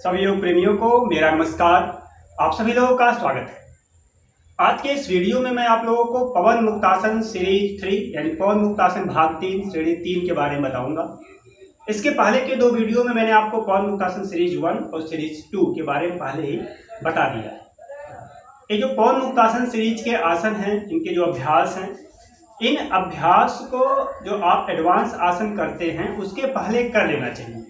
सभी योग प्रेमियों को मेरा नमस्कार। आप सभी लोगों का स्वागत है। आज के इस वीडियो में मैं आप लोगों को पवन मुक्तासन सीरीज 3 यानी पवन मुक्तासन भाग 3 श्रेणी 3 के बारे में बताऊंगा। इसके पहले के दो वीडियो में मैंने आपको पवन मुक्तासन सीरीज 1 और सीरीज 2 के बारे में पहले ही बता दिया है। ये जो पवन मुक्तासन सीरीज के आसन हैं, इनके जो अभ्यास हैं, इन अभ्यास को जो आप एडवांस आसन करते हैं उसके पहले कर लेना चाहिए।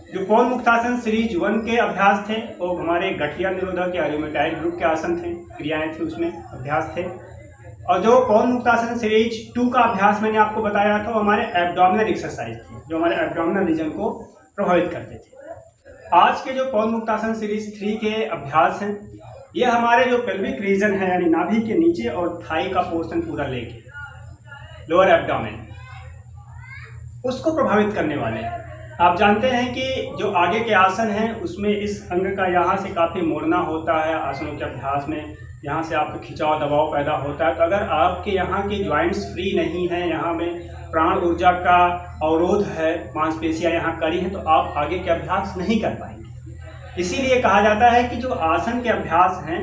जो पवन मुक्तासन सीरीज 1 के अभ्यास थे वो हमारे गठिया निरोधक या रूमेटॉइड ग्रुप के आसन थे, क्रियाएं थी, उसमें अभ्यास थे। और जो पवन मुक्तासन सीरीज 2 का अभ्यास मैंने आपको बताया था वो हमारे एब्डोमिनल एक्सरसाइज थे, जो हमारे एब्डोमिनल रीजन को प्रभावित करते थे। आज के जो पवन मुक्तासन सीरीज 3 के अभ्यास हैं, ये हमारे जो पेल्विक रीजन है यानी नाभि के नीचे और थाई का पोर्शन पूरा लेके लोअर एब्डोमेन, उसको प्रभावित करने वाले हैं। आप जानते हैं कि जो आगे के आसन हैं उसमें इस अंग का यहाँ से काफ़ी मोड़ना होता है। आसनों के अभ्यास में यहाँ से आपको खिंचाव दबाव पैदा होता है। तो अगर आपके यहाँ के ज्वाइंट्स फ्री नहीं हैं, यहाँ में प्राण ऊर्जा का अवरोध है, मांसपेशियाँ यहाँ कड़ी हैं, तो आप आगे के अभ्यास नहीं कर पाएंगे। इसीलिए कहा जाता है कि जो आसन के अभ्यास हैं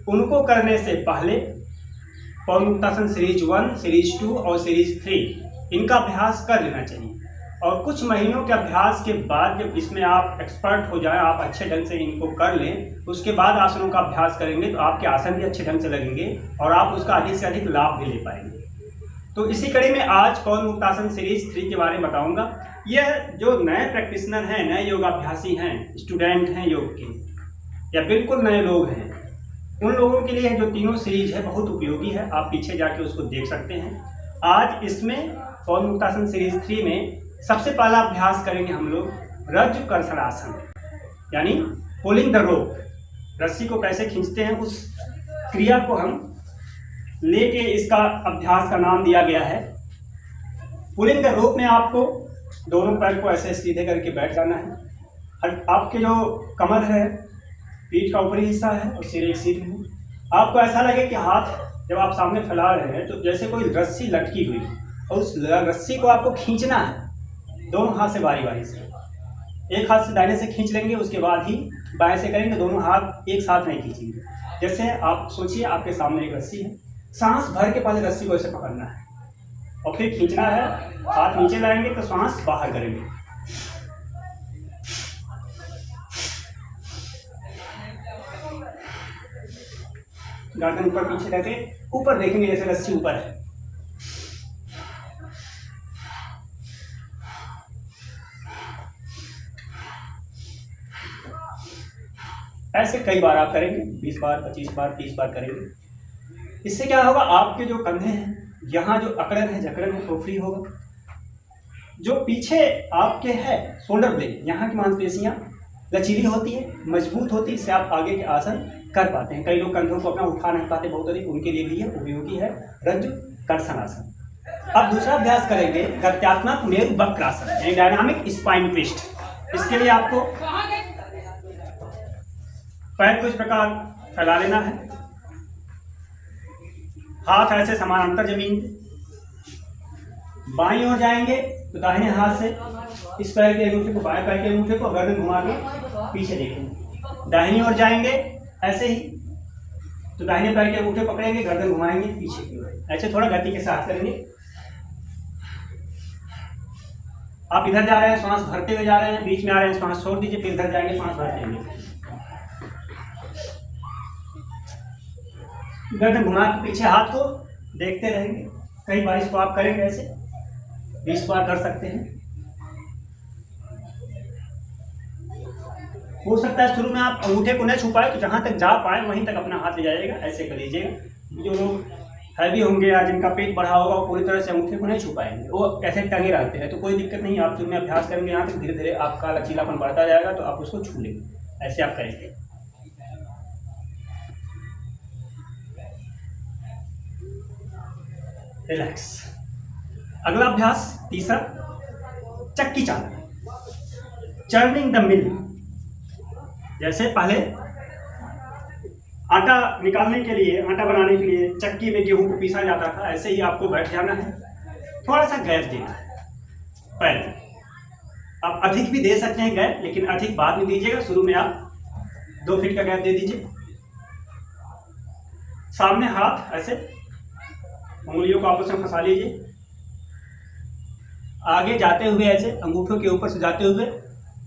उनको करने से पहले पवन मुक्तासन सीरीज 1, सीरीज 2 और सीरीज 3 इनका अभ्यास कर लेना चाहिए। और कुछ महीनों के अभ्यास के बाद जब इसमें आप एक्सपर्ट हो जाएं, आप अच्छे ढंग से इनको कर लें, उसके बाद आसनों का अभ्यास करेंगे तो आपके आसन भी अच्छे ढंग से लगेंगे और आप उसका अधिक से अधिक लाभ भी ले पाएंगे। तो इसी कड़ी में आज पवन मुक्तासन सीरीज 3 के बारे में बताऊंगा। यह जो नए प्रैक्टिशनर हैं, नए योगाभ्यासी हैं, स्टूडेंट हैं योग के या बिल्कुल नए लोग हैं, उन लोगों के लिए जो तीनों सीरीज है बहुत उपयोगी है। आप पीछे जाके उसको देख सकते हैं। आज इसमें पवन मुक्तासन सीरीज 3 में सबसे पहला अभ्यास करेंगे हम लोग रज्जु कर्षणासन, यानी पुलिंग द रोप। रस्सी को कैसे खींचते हैं उस क्रिया को हम लेके इसका अभ्यास का नाम दिया गया है पुलिंग द रोप। में आपको दोनों पैर को ऐसे सीधे करके बैठ जाना है। आपके जो कमर है, पीठ का ऊपरी हिस्सा है और सिर एक सीध में। आपको ऐसा लगे कि हाथ जब आप सामने फैला रहे हैं तो जैसे कोई रस्सी लटकी हुई और उस रस्सी को आपको खींचना है दोनों हाथ से बारी बारी से। एक हाथ से दाहिने से खींच लेंगे, उसके बाद ही बाएं से करेंगे। दोनों हाथ एक साथ नहीं खींचेंगे। जैसे आप सोचिए आपके सामने एक रस्सी है, सांस भर के पहले रस्सी को ऐसे पकड़ना है और फिर खींचना है। हाथ नीचे लाएंगे तो सांस बाहर करेंगे। गर्दन ऊपर पीछे रखे, ऊपर देखेंगे जैसे रस्सी ऊपर है। ऐसे कई बार आप करेंगे, 20 बार, 25 बार, 30 बार करेंगे। इससे क्या होगा, आपके जो कंधे हैं, यहाँ जो अकड़न है, जकड़न है, वो फ्री होगा। जो पीछे आपके है शोल्डर ब्लेड, यहाँ की मांसपेशियाँ लचीली होती है, मजबूत होती है, इससे आप आगे के आसन कर पाते हैं। कई लोग कंधों को अपना उठा नहीं पाते बहुत अधिक, उनके लिए भी यह उपयोगी है रज्जु कर्षणासन। अब दूसरा अभ्यास करेंगे गत्यात्मक मेरु वक्रासन यानी डायनामिक स्पाइन ट्विस्ट। इसके लिए आपको पैर को इस प्रकार फैला लेना है, हाथ ऐसे समानांतर जमीन, बाईं ओर जाएंगे तो दाहिने हाथ से इस पैर के अंगूठे को, बाएं पैर के अंगूठे को गर्दन घुमा के पीछे देखेंगे। दाहिनी ओर जाएंगे ऐसे ही तो दाहिने पैर के अंगूठे पकड़ेंगे, गर्दन घुमाएंगे पीछे की ओर। ऐसे थोड़ा गति के साथ करेंगे। आप इधर जा रहे हैं, श्वास भरते हुए जा रहे हैं, बीच में आ रहे हैं, श्वास छोड़ दीजिए, फिर इधर जाएंगे, श्वास भरते हुए गर्दन घुमा के पीछे हाथ को देखते रहेंगे। कई बार इसको आप करेंगे, ऐसे 20 बार कर सकते हैं। हो सकता है शुरू में आप अंगूठे को न छुपाए, तो जहां तक जा पाए वहीं तक अपना हाथ ले जाइएगा, ऐसे कर लीजिएगा। जो लोग हैवी होंगे या जिनका पेट बढ़ा होगा वो पूरी तरह से अंगूठे को नहीं छुपाएंगे, वो ऐसे टंगे रहते हैं, तो कोई दिक्कत नहीं। आप शुरू में अभ्यास करेंगे, यहाँ तक धीरे धीरे आपका लचीलापन बढ़ता जाएगा तो आप उसको छू लेंगे। ऐसे आप करेंगे। रिलैक्स। अगला अभ्यास तीसरा चक्की चालन, चर्निंग द मिल। जैसे पहले आटा निकालने के लिए, आटा बनाने के लिए चक्की में गेहूं को पीसा जाता था, ऐसे ही आपको बैठ जाना है, थोड़ा सा गैप देना है पैर, आप अधिक भी दे सकते हैं गैप, लेकिन अधिक बाद में दीजिएगा। शुरू में आप 2 फीट का गैप दे दीजिए। सामने हाथ ऐसे उंगलियों को आपस में फंसा लीजिए। आगे जाते हुए ऐसे अंगूठों के ऊपर से जाते हुए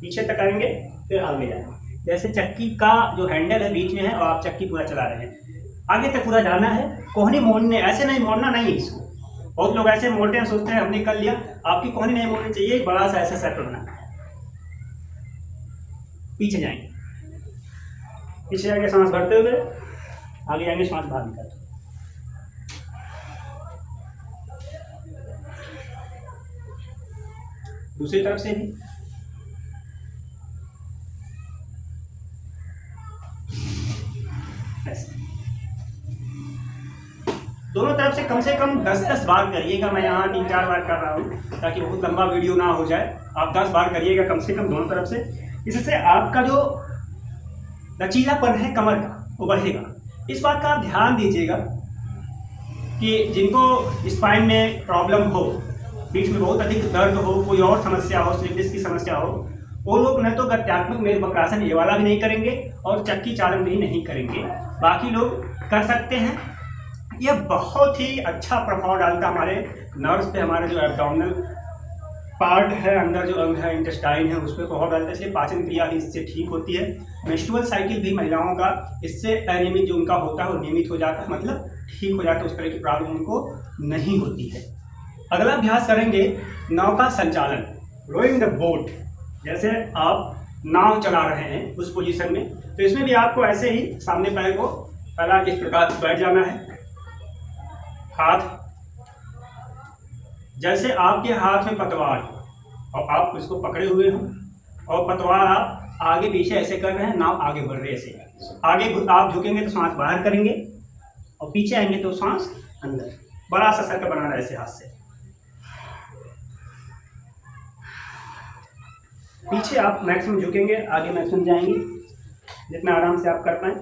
पीछे तक आएंगे, फिर आगे जाएंगे। जैसे चक्की का जो हैंडल है बीच में है और आप चक्की पूरा चला रहे हैं, आगे तक पूरा जाना है। कोहनी मोड़ने, ऐसे नहीं मोड़ना नहीं है इसको। बहुत लोग ऐसे मोड़ते हैं, सोचते हैं हमने कर लिया। आपकी कोहनी नहीं मोड़नी चाहिए, बड़ा सा ऐसा सर्कल बनाना है। पीछे जाएंगे, पीछे जाएंगे, सांस भरते हुए आगे जाएंगे, सांस बाहर निकालते। दूसरी तरफ से भी ऐसे दोनों तरफ से कम 10-10 बार करिएगा। मैं यहाँ 3-4 बार कर रहा हूँ ताकि बहुत लंबा वीडियो ना हो जाए। आप 10 बार करिएगा कम से कम दोनों तरफ से। इससे आपका जो लचीलापन है कमर का वो बढ़ेगा। इस बात का आप ध्यान दीजिएगा कि जिनको स्पाइन में प्रॉब्लम हो, बीच में बहुत अधिक दर्द हो, कोई और समस्या हो, स्लिप डिस्क की समस्या हो, वो लोग न तो गत्यात्मक मेद वक्रासन ये वाला भी नहीं करेंगे और चक्की चालन भी नहीं करेंगे। बाकी लोग कर सकते हैं। यह बहुत ही अच्छा प्रभाव डालता है हमारे नर्व्स पे। हमारे जो एब्डोमिनल पार्ट है, अंदर जो अंग है, इंटेस्टाइन है, उस पर प्रभाव डालता है। इसलिए पाचन क्रिया भी इससे ठीक होती है। मेंस्ट्रुअल साइकिल भी महिलाओं का इससे अनियमित जो उनका होता है वो नियमित हो जाता है, मतलब ठीक हो जाता है। उस तरह की प्रॉब्लम उनको नहीं होती है। अगला अभ्यास करेंगे नौका संचालन, रोइंग द बोट। जैसे आप नाव चला रहे हैं उस पोजीशन में, तो इसमें भी आपको ऐसे ही सामने पैर को फैला के इस प्रकार बैठ जाना है। हाथ जैसे आपके हाथ में पतवार और आप इसको पकड़े हुए हो और पतवार आप आगे पीछे ऐसे कर रहे हैं, नाव आगे बढ़ रही है। ऐसे आगे आप झुकेंगे तो सांस बाहर करेंगे और पीछे आएंगे तो सांस अंदर। बड़ा सा सर्कल बनाना है ऐसे हाथ से। पीछे आप मैक्सिमम झुकेंगे, आगे मैक्सिमम जाएंगे। जितना आराम से आप कर पाएं,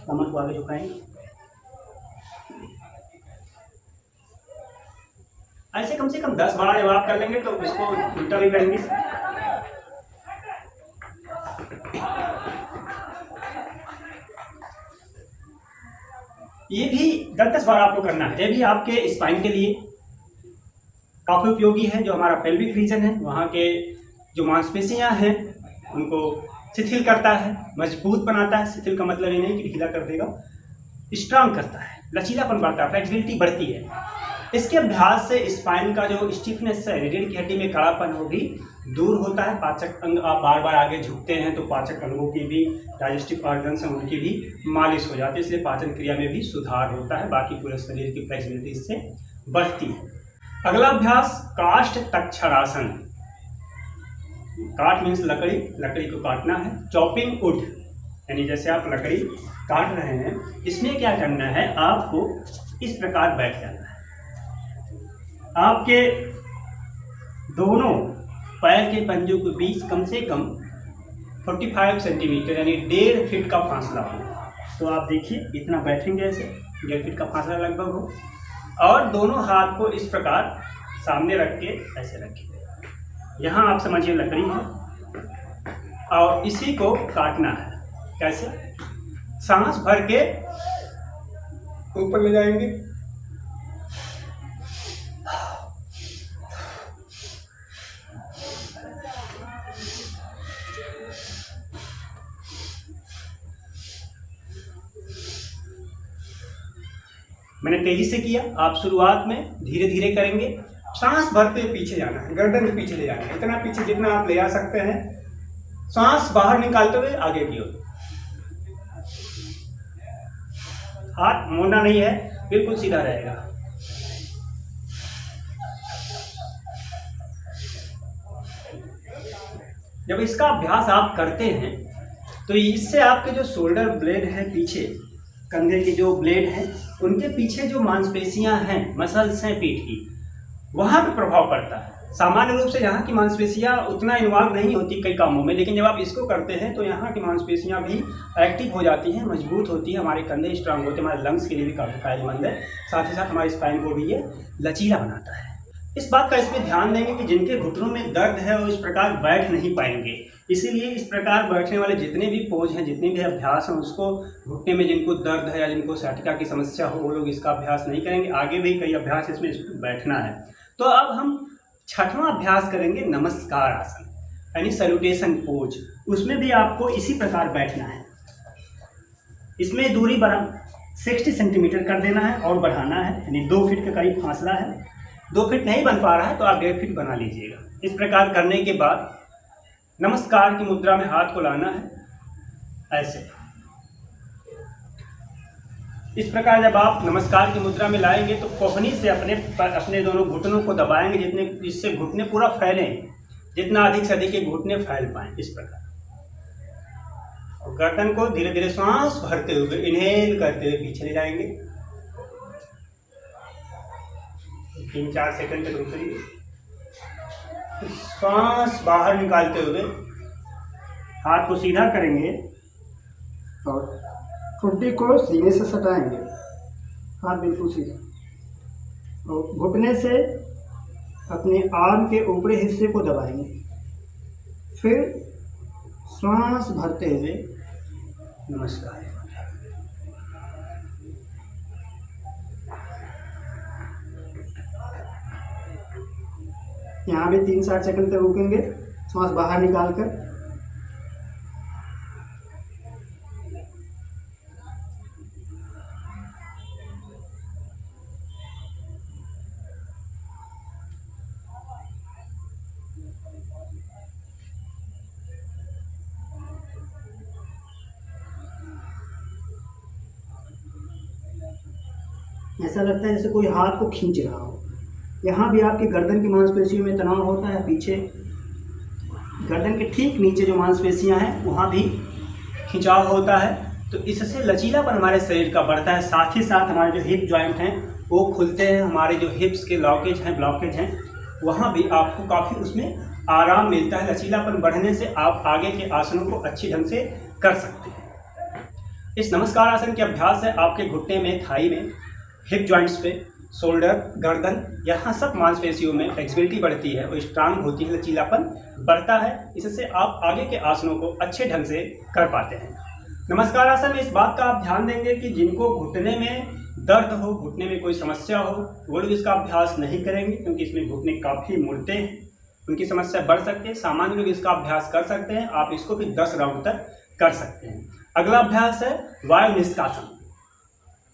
कमर को आगे झुकाएंगे। ऐसे कम से कम 10 बार जब आप कर लेंगे तो इसको उल्टा भी करेंगे। ये भी 10-10 बार आपको करना है। ये भी आपके स्पाइन के लिए काफी उपयोगी है। जो हमारा पेल्विक रीजन है, वहाँ के जो मांसपेशियां हैं उनको शिथिल करता है, मजबूत बनाता है। शिथिल का मतलब ये नहीं कि ढीला कर देगा, स्ट्रांग करता है, लचीलापन बढ़ता है, फ्लेक्सिबिलिटी बढ़ती है। इसके अभ्यास से स्पाइन का जो स्टिफनेस है, रीढ़ की हड्डी में कड़ापन, वो भी दूर होता है। पाचक अंग, आप बार बार आगे झुकते हैं तो पाचक अंगों की भी, डाइजेस्टिव ऑर्गन्स हैं उनकी भी मालिश हो जाती है। इसलिए पाचन क्रिया में भी सुधार होता है। बाकी पूरे शरीर की फ्लेक्सिबिलिटी इससे बढ़ती है। अगला अभ्यास काष्ठ तक्षरासन। काट मीन्स लकड़ी, लकड़ी को काटना है। चॉपिंग वुड यानी जैसे आप लकड़ी काट रहे हैं, इसमें क्या करना है, आपको इस प्रकार बैठ जाना है। आपके दोनों पैर के पंजों के बीच कम से कम 45 सेंटीमीटर यानी 1.5 फीट का फासला हो। तो आप देखिए इतना बैठेंगे, ऐसे 1.5 फीट का फासला लगभग हो। और दोनों हाथ को इस प्रकार सामने रख के ऐसे रखिए। यहाँ आप समझिए लकड़ी है और इसी को काटना है। कैसे? सांस भर के ऊपर ले जाएंगे, मैंने तेजी से किया, आप शुरुआत में धीरे धीरे करेंगे। सांस भरते पीछे जाना है, गर्दन के पीछे ले जाना है, इतना पीछे जितना आप ले जा सकते हैं। सांस बाहर निकालते हुए आगे की ओर। हाथ मोड़ना नहीं है, बिल्कुल सीधा रहेगा। जब इसका अभ्यास आप करते हैं तो इससे आपके जो शोल्डर ब्लेड है, पीछे कंधे के जो ब्लेड हैं, उनके पीछे जो मांसपेशियां हैं, मसल्स हैं पीठ की, वहाँ पे प्रभाव पड़ता है। सामान्य रूप से यहाँ की मांसपेशियां उतना इन्वॉल्व नहीं होती कई कामों में, लेकिन जब आप इसको करते हैं तो यहाँ की मांसपेशियां भी एक्टिव हो जाती हैं, मजबूत होती है। हमारे कंधे स्ट्रांग होते हैं, हमारे लंग्स के लिए भी काफ़ी फायदेमंद है। साथ ही साथ हमारे स्पाइन को भी ये लचीला बनाता है। इस बात का इसमें ध्यान देंगे कि जिनके घुटनों में दर्द है वो इस प्रकार बैठ नहीं पाएंगे। इसीलिए इस प्रकार बैठने वाले जितने भी पोज हैं, जितने भी अभ्यास हैं, उसको घुटने में जिनको दर्द है या जिनको सैटिका की समस्या हो वो लोग इसका अभ्यास नहीं करेंगे। आगे भी कई अभ्यास इसमें बैठना है। तो अब हम छठवां अभ्यास करेंगे नमस्कार आसन यानी सैल्यूटेशन पोज। उसमें भी आपको इसी प्रकार बैठना है। इसमें दूरी 60 सेंटीमीटर कर देना है और बढ़ाना है, यानी 2 फीट के करीब फासला है। 2 फीट नहीं बन पा रहा है तो आप 1.5 फीट बना लीजिएगा। इस प्रकार करने के बाद नमस्कार की मुद्रा में हाथ को लाना है ऐसे। इस प्रकार जब आप नमस्कार की मुद्रा में लाएंगे तो कोहनी से अपने दोनों घुटनों को दबाएंगे, जिससे घुटने पूरा फैलें, जितना अधिक से अधिक ये घुटने फैल पाएं। इस प्रकार और गर्दन को धीरे धीरे सांस भरते हुए इनहेल करते हुए पीछे ले जाएंगे। 3-4 सेकंड तक रुकेंगे। सांस बाहर निकालते हुए हाथ को सीधा करेंगे और ठुड्डी को सीने से सटाएंगे, हाथ बिल्कुल सीधा, और घुटने से अपने आर्म के ऊपरी हिस्से को दबाएंगे। फिर सांस भरते हुए नमस्कार। यहाँ भी 3-4 सेकंड तक रुकेंगे, सांस बाहर निकालकर। ऐसा लगता है जैसे कोई हाथ को खींच रहा हो। यहाँ भी आपकी गर्दन की मांसपेशियों में तनाव होता है। पीछे गर्दन के ठीक नीचे जो मांसपेशियाँ हैं वहाँ भी खिंचाव होता है। तो इससे लचीलापन हमारे शरीर का बढ़ता है। साथ ही साथ हमारे जो हिप जॉइंट हैं वो खुलते हैं। हमारे जो हिप्स के ब्लॉकेज हैं वहाँ भी आपको काफ़ी उसमें आराम मिलता है। लचीलापन बढ़ने से आप आगे के आसनों को अच्छी ढंग से कर सकते हैं। इस नमस्कार आसन के अभ्यास से आपके घुटने में, थाई में, हिप जॉइंट्स पे, शोल्डर, गर्दन, यहाँ सब मांसपेशियों में फ्लेक्सिबिलिटी बढ़ती है और स्ट्रांग होती है, लचीलापन बढ़ता है। इससे आप आगे के आसनों को अच्छे ढंग से कर पाते हैं। नमस्कार आसन में इस बात का आप ध्यान देंगे कि जिनको घुटने में दर्द हो, घुटने में कोई समस्या हो, वो लोग इसका अभ्यास नहीं करेंगे, क्योंकि इसमें घुटने काफ़ी मुड़ते हैं, उनकी समस्या बढ़ सकती है। सामान्य लोग इसका अभ्यास कर सकते हैं। आप इसको भी 10 राउंड तक कर सकते हैं। अगला अभ्यास है वायु निष्कासन,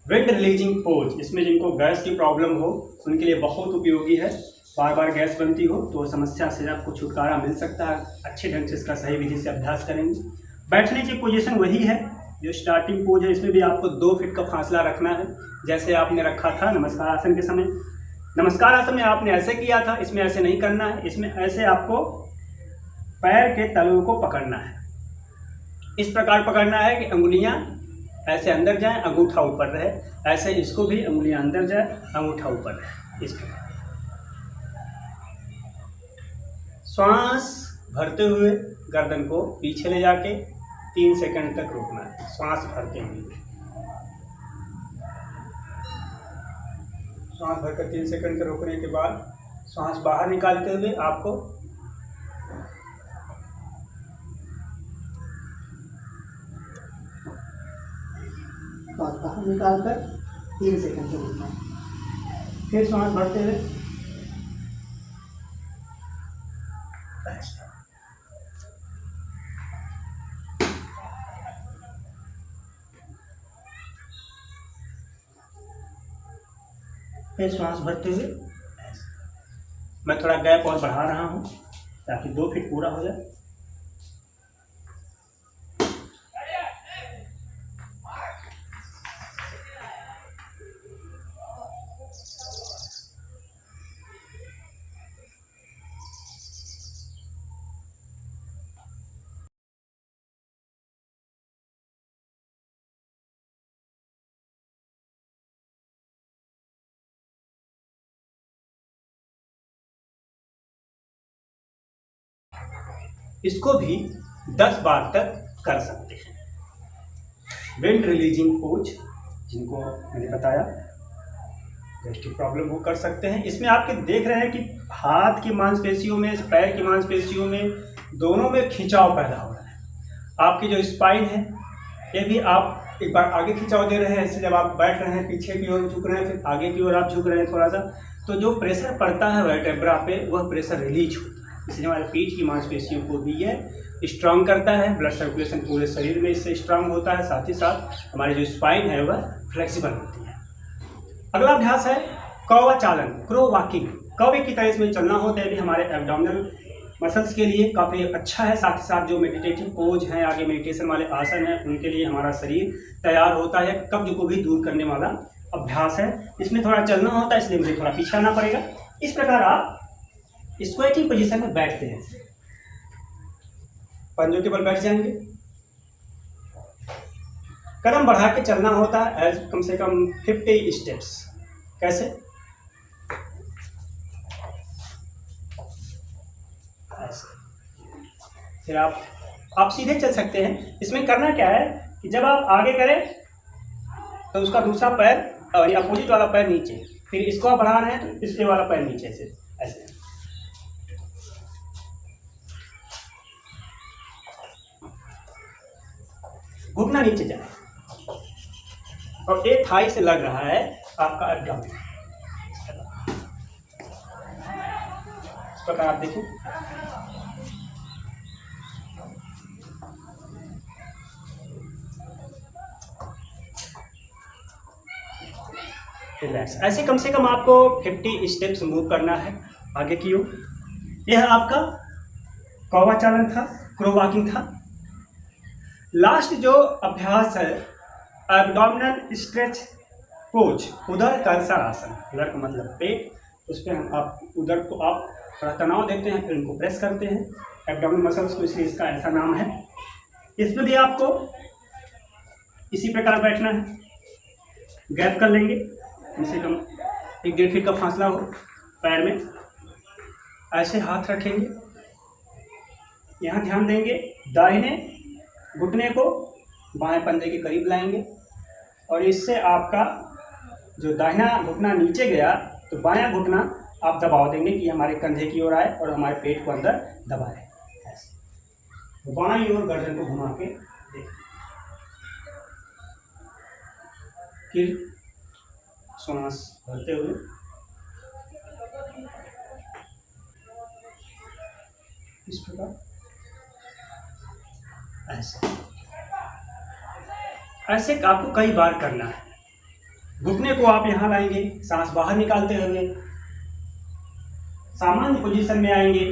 विंड रिलीजिंग पोज। इसमें जिनको गैस की प्रॉब्लम हो उनके लिए बहुत उपयोगी है। बार बार गैस बनती हो तो समस्या से आपको छुटकारा मिल सकता है। अच्छे ढंग से इसका सही विधि से अभ्यास करेंगे। बैठने की पोजीशन वही है जो स्टार्टिंग पोज है। इसमें भी आपको 2 फीट का फासला रखना है, जैसे आपने रखा था नमस्कार आसन के समय। नमस्कार आसन में आपने ऐसे किया था, इसमें ऐसे नहीं करना है। इसमें ऐसे आपको पैर के तलुओं को पकड़ना है। इस प्रकार पकड़ना है कि अंगुलियां ऐसे अंदर जाएं, अंगूठा ऊपर रहे। ऐसे इसको भी अंगुलियां अंदर जाए, अंगूठा ऊपर रहे। इस प्रकार श्वास भरते हुए गर्दन को पीछे ले जाके 3 सेकंड तक रोकना है। श्वास भरते हुए श्वास भरकर 3 सेकंड तक रोकने के बाद श्वास बाहर निकालते हुए आपको बाहर निकालकर 3 सेकंड तक रुकना है। फिर श्वास भरते हुए श्वास भरते हुए मैं थोड़ा गैप और बढ़ा रहा हूँ ताकि 2 फीट पूरा हो जाए। इसको भी 10 बार तक कर सकते हैं। विंड रिलीजिंग पोज जिनको मैंने बताया, गैस्ट्रिक प्रॉब्लम वो कर सकते हैं। इसमें आपके देख रहे हैं कि हाथ की मांसपेशियों में, पैर की मांसपेशियों में, दोनों में खिंचाव पैदा हो रहा है। आपकी जो स्पाइन है ये भी आप एक बार आगे खिंचाव दे रहे हैं, ऐसे जब आप बैठ रहे हैं पीछे की ओर झुक रहे हैं, फिर आगे की ओर आप झुक रहे हैं थोड़ा सा, तो जो प्रेशर पड़ता है वर्टेब्रा पे वह प्रेशर रिलीज होता है। इसलिए हमारे पीठ की मांसपेशियों को भी ये स्ट्रांग करता है। ब्लड सर्कुलेशन पूरे शरीर में इससे स्ट्रांग होता है, साथ ही साथ हमारी जो स्पाइन है वह फ्लेक्सिबल होती है। अगला अभ्यास है कौवा चालन, क्रो वॉकिंग। कौवे की तरह इसमें चलना होता है, भी हमारे एब्डोमिनल मसल्स के लिए काफ़ी अच्छा है। साथ ही साथ जो मेडिटेटिव पोज हैं, आगे मेडिटेशन वाले आसन हैं, उनके लिए हमारा शरीर तैयार होता है। कब्ज को भी दूर करने वाला अभ्यास है। इसमें थोड़ा चलना होता है, इसलिए मुझे थोड़ा पीछे आना पड़ेगा। इस प्रकार आप स्क्वैटिंग पोजीशन में बैठते हैं, पंजों के बल बैठ जाएंगे, कदम बढ़ा के चलना होता है, कम से कम 50 स्टेप्स। कैसे? ऐसे। फिर आप सीधे चल सकते हैं। इसमें करना क्या है कि जब आप आगे करें तो उसका दूसरा पैर और अपोजिट वाला पैर नीचे, फिर इसको आप बढ़ा रहे हैं तो इसके वाला पैर नीचे से ऐसे। घुटना नीचे जाए और एक थाई से लग रहा है आपका एब्डोमेन। इस प्रकार आप देखो। रिलैक्स। ऐसे कम से कम आपको 50 स्टेप्स मूव करना है आगे की ओर। यह आपका कौवा चालन था, क्रो वॉकिंग था। लास्ट जो अभ्यास है एब्डोमिनल स्ट्रेच पोज, उदर कर्सर आसन। उदर का मतलब पेट, उस पर आप उदर को आप थोड़ा तनाव देते हैं, फिर उनको प्रेस करते हैं एब्डोमिनल मसल्स को, इसलिए इसका ऐसा नाम है। इसमें भी आपको इसी प्रकार बैठना है। गैप कर लेंगे, कम से कम 1-1.5 फीट का फासला हो पैर में। ऐसे हाथ रखेंगे, यहाँ ध्यान देंगे, दाहिने घुटने को बाएं पंजे के करीब लाएंगे और इससे आपका जो दाहिना घुटना नीचे गया तो बायां घुटना आप दबाव देंगे कि हमारे कंधे की ओर आए और हमारे पेट को अंदर दबाए। ऐसे बाईं ओर गर्दन को घुमा के देखें। फिर सांस भरते हुए इस प्रकार ऐसे आपको कई बार करना है। घुटने को आप यहाँ लाएंगे, सांस बाहर निकालते हुए सामान्य पोजीशन में आएंगे,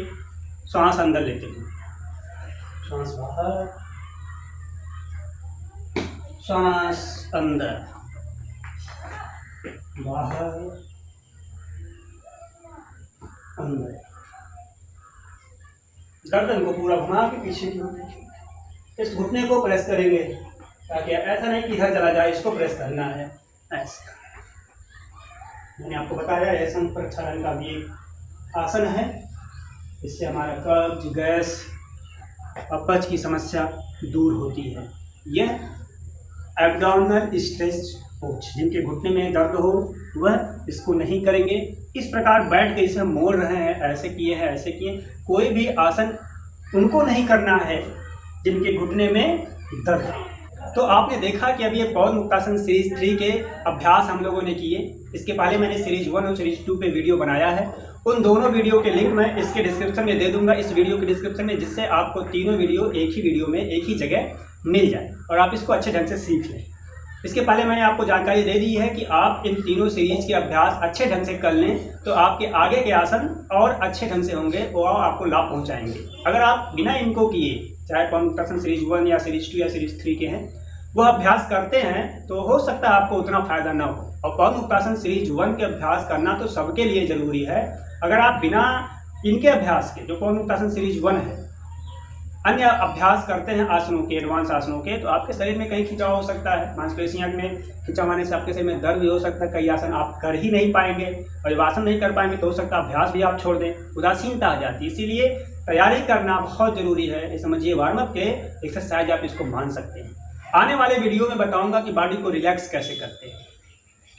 सांस अंदर लेते हुए, सांस बाहर, सांस अंदर, बाहर, अंदर। गर्दन को पूरा घुमा के पीछे की ओर देखेंगे। इस घुटने को प्रेस करेंगे ताकि ऐसा नहीं कि इधर चला जाए, इसको प्रेस करना है। ऐसे मैंने आपको बताया आसन प्रक्षालन का भी एक आसन है। इससे हमारा कब्ज, गैस, अपच की समस्या दूर होती है। यह एब्डोमिनल स्ट्रेच पोज, जिनके घुटने में दर्द हो वह इसको नहीं करेंगे। इस प्रकार बैठ के इसे मोड़ रहे हैं, ऐसे किए हैं, ऐसे किए। कोई भी आसन उनको नहीं करना है जिनके घुटने में दर्द है। तो आपने देखा कि अभी ये पवन मुक्तासन सीरीज 3 के अभ्यास हम लोगों ने किए। इसके पहले मैंने सीरीज 1 और सीरीज 2 पे वीडियो बनाया है। उन दोनों वीडियो के लिंक मैं इसके डिस्क्रिप्शन में दे दूंगा, इस वीडियो के डिस्क्रिप्शन में, जिससे आपको तीनों वीडियो एक ही वीडियो में एक ही जगह मिल जाए और आप इसको अच्छे ढंग से सीख लें। इसके पहले मैंने आपको जानकारी दे दी है कि आप इन तीनों सीरीज के अभ्यास अच्छे ढंग से कर लें तो आपके आगे के आसन और अच्छे ढंग से होंगे और आपको लाभ पहुंचाएंगे। अगर आप बिना इनको किए, चाहे पवन मुक्तासन सीरीज 1 या सीरीज 2 या सीरीज 3 के हैं, वह अभ्यास करते हैं तो हो सकता है आपको उतना फायदा ना हो। और पवन मुक्तासन सीरीज 1 के अभ्यास करना तो सबके लिए जरूरी है। अगर आप बिना इनके अभ्यास के, जो पवन मुक्तासन सीरीज 1 है, अन्य अभ्यास करते हैं आसनों के, एडवांस आसनों के, तो आपके शरीर में कहीं खिंचाव हो सकता है। मांसपेशियां में खिंचाव आने से आपके शरीर में दर्द भी हो सकता है। कई आसन आप कर ही नहीं पाएंगे और जब आसन नहीं कर पाएंगे तो हो सकता है अभ्यास भी आप छोड़ दें, उदासीनता आ जाती है। इसीलिए तैयारी करना बहुत जरूरी है। ये समझिए वार्म अप के एक्सरसाइज आप इसको मान सकते हैं। आने वाले वीडियो में बताऊंगा कि बॉडी को रिलैक्स कैसे करते हैं,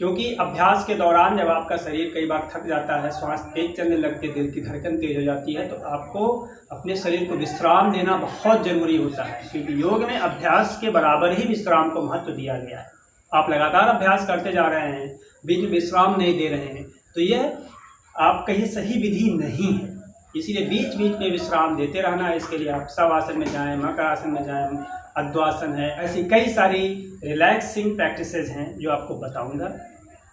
क्योंकि अभ्यास के दौरान जब आपका शरीर कई बार थक जाता है, श्वास तेज चलने लगती है, दिल की धड़कन तेज हो जाती है, तो आपको अपने शरीर को विश्राम देना बहुत ज़रूरी होता है, क्योंकि योग में अभ्यास के बराबर ही विश्राम को महत्व दिया गया है। आप लगातार अभ्यास करते जा रहे हैं, बीच में विश्राम नहीं दे रहे हैं, तो यह आपका ये सही विधि नहीं है। इसीलिए बीच बीच में विश्राम देते रहना है। इसके लिए आप शवासन में जाएं, मकर आसन में जाएं, अद्वासन है, ऐसी कई सारी रिलैक्सिंग प्रैक्टिसेस हैं जो आपको बताऊंगा।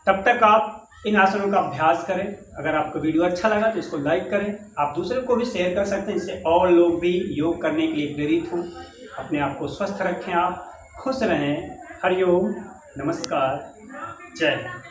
तब तक आप इन आसनों का अभ्यास करें। अगर आपको वीडियो अच्छा लगा तो इसको लाइक करें, आप दूसरे को भी शेयर कर सकते हैं, इससे और लोग भी योग करने के लिए प्रेरित हों। अपने आप को स्वस्थ रखें, आप खुश रहें। हरिओम, नमस्कार, जय हिंद।